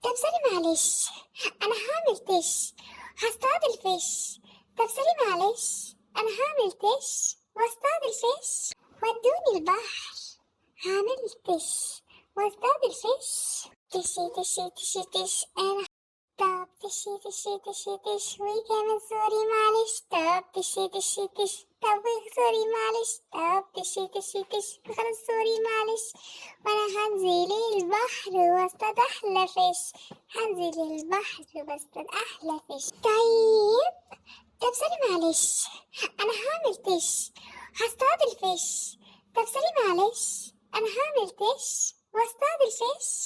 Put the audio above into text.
طب سوري معلش، أنا هعمل تش هصطاد الفيش. طب سوري معلش، أنا هعمل تش واصطاد الفيش. ودوني البحر هعمل تش واصطاد الفيش. تشي تشي تشي تش أنا. طب تشي تشي تشي تش وكمان سوري معلش. طب تشي تشي تش طب سوري معلش. طب تشي تشي تش خلاص سوري معلش. وانا هنزل البحر واصطاد احلى فيش. هنزل البحر واصطاد احلى فيش. طب سوري معلش، انا هعمل تش هصطاد الفيش. طب سوري معلش، انا هعمل تش واصطاد الفيش.